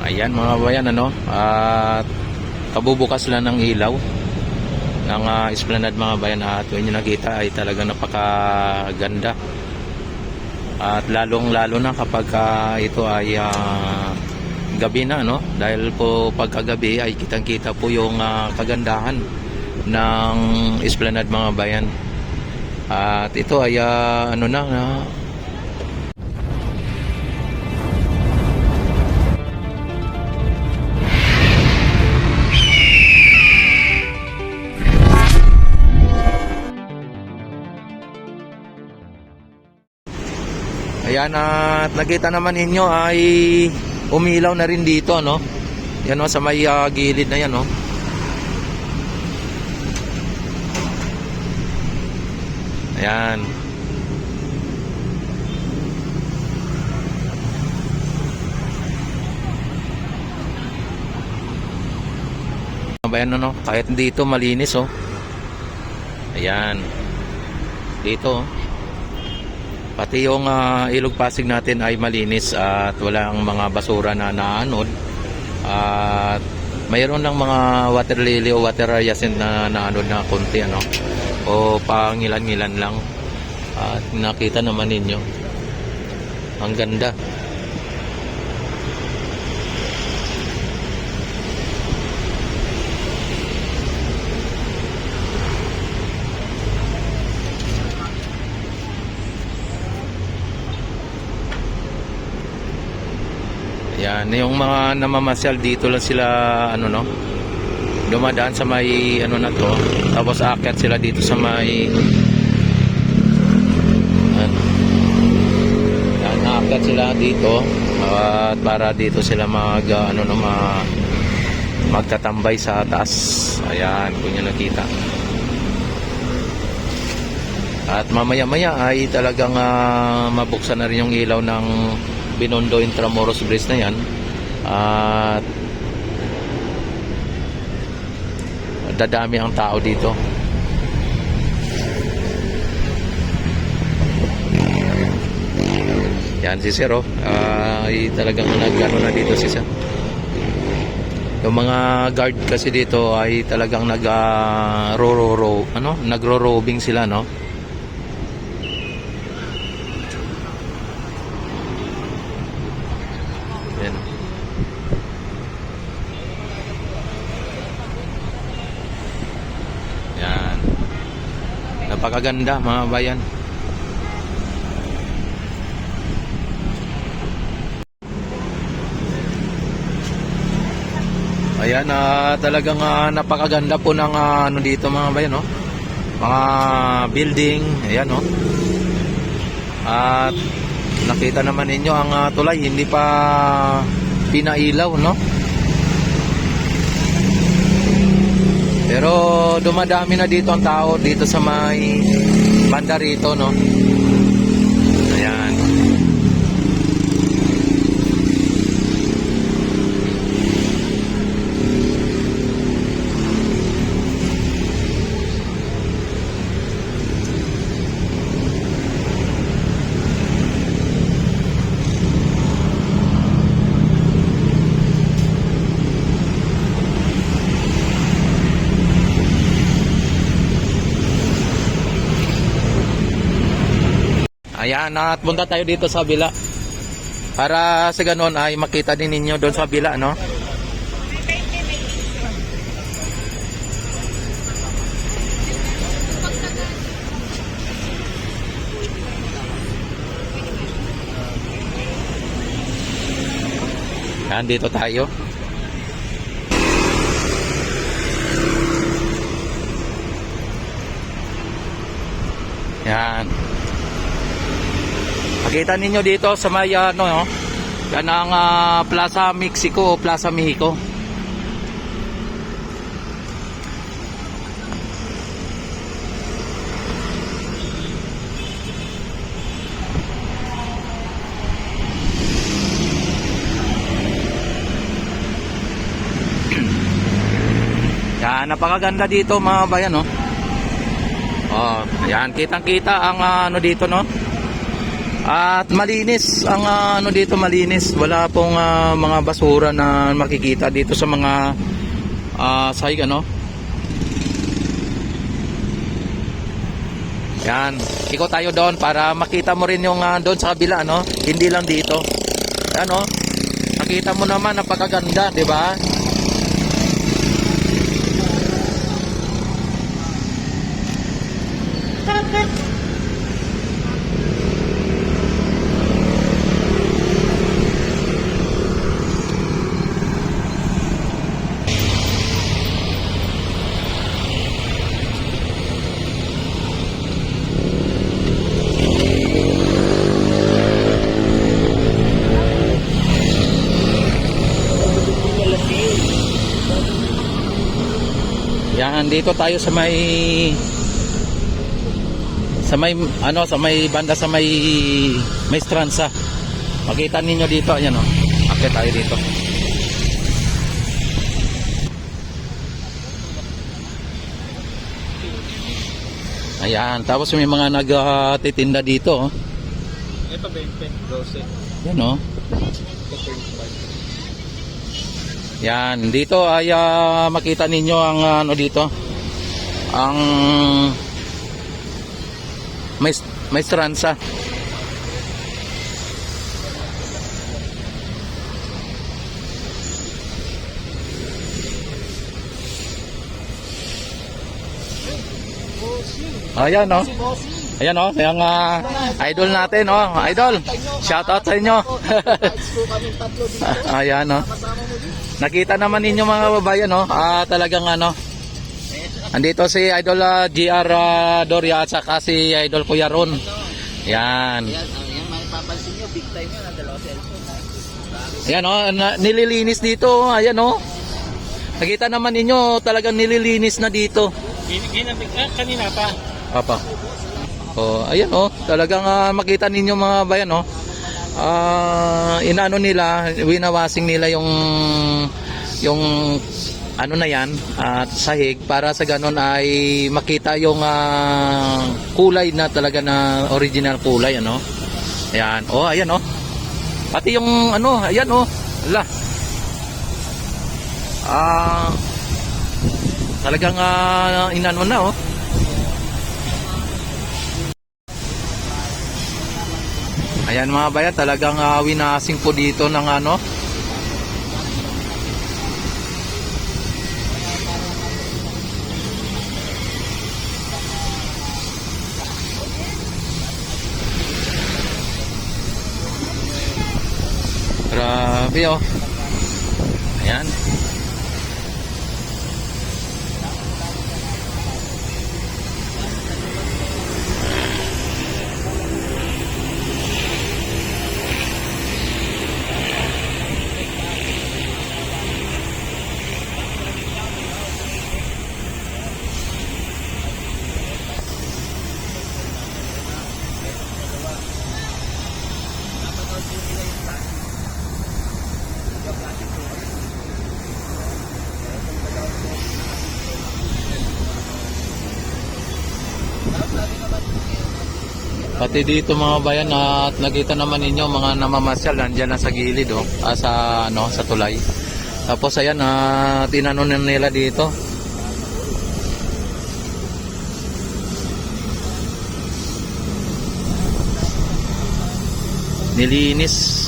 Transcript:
Ayan mga bayan, ano, at kabubukas lang ng ilaw ng Esplanade mga bayan, at yun yung nakita ay talagang napakaganda, at lalong lalo na kapag ito ay gabi na, no, dahil po pagkagabi ay kitang kita po yung kagandahan ng Esplanade mga bayan. At ito ay ano na, ayan, at nakita naman ninyo ay umilaw na rin dito, no? Yan, o, sa may gilid na yan, no? Ayan. Ayan, no? Kahit dito malinis, oh. Ayan. Dito, oh. Pati yung ilog Pasig natin ay malinis at walang mga basura na naanod, at mayroon lang mga water lily o water hyacinth na naanod na konti, ano, o pangilan-ngilan lang. At nakita naman ninyo ang ganda. Yan, yung mga namamasyal dito lang sila, ano, no, dumadaan sa may ano na to, tapos aakyat sila dito sa may yan, aakyat sila dito, at para dito sila ano, no, magtatambay sa taas. Ayan, kung nyo nakita. At mamaya maya ay talagang mabuksan na rin yung ilaw ng Binondo Intramuros Bridge na yan, at dadami ang tao dito. Yan si Sir, ay talagang nagano na dito si Sir. Yung mga guard kasi dito ay talagang nagro-robing sila, no? Yan. Yan. Napakaganda mga bayan. Ayan, talagang napakaganda po ng ano dito mga bayan, no? Mga building, ayan, no? At nakita naman ninyo ang tulay hindi pa pinailaw, no? Pero dumadami na dito ang tao dito sa may banda rito, no? Ayan. Ayan, at punta tayo dito sa bila para sa ganoon ay makita din ninyo doon sa bila, no? Yan, dito tayo. Yan. Makita ninyo dito sa may ano, no? Yan ang Plaza Mexico o Plaza Mexico. Yan, napakaganda dito mga bayan, no? Oh, yan, kitang-kita ang ano dito, no? At malinis ang ano dito, malinis. Wala pong mga basura na makikita dito sa mga sahig ano. Yan, ikot tayo doon para makita mo rin yung doon sa kabila ano, hindi lang dito. Ano? Nakita mo naman napakaganda, 'di ba? Yan, dito tayo sa may ano, sa may banda sa may Stranza. Makita ninyo dito, ayan oh. Akit tayo dito. Ayan, tapos may mga nagtitinda dito oh. Ito 20, 12. Yan oh. Ito 25. Yan, dito ay makita ninyo ang ano dito. Ang may Stranza. Ayan oh. Ayan oh, yung idol natin oh. Idol, shout out sa inyo. Ayan oh. Nakita naman ninyo mga babayan no, talagang ano. Andito si Idol GR Doria at saka si Idol Kuya Ron. Yan. Yan, may papansin nyo, big time yun, ang dalawa cellphone. Ayan oh, nililinis dito. Ayan oh. Nakita naman ninyo talagang nililinis na dito. Kanina pa. Papa. Oh, ayan oh, talagang makita ninyo mga bayan oh. Inaano nila, winawasing nila yung ano na yan at sahig para sa ganon ay makita yung kulay na talaga na original kulay ano. Ayan, oh ayan oh. Pati yung ano, ayan oh. Ala. Talagang inano na oh. Ayan mga bayan, talagang winasing po dito ng ano. Grabe oh. Ayan. Pati dito mga bayan at nakita naman ninyo mga namamasyal nandiyan na sa gilid oh, sa ano sa tulay. Tapos ayan tinanong nila dito. Nilinis.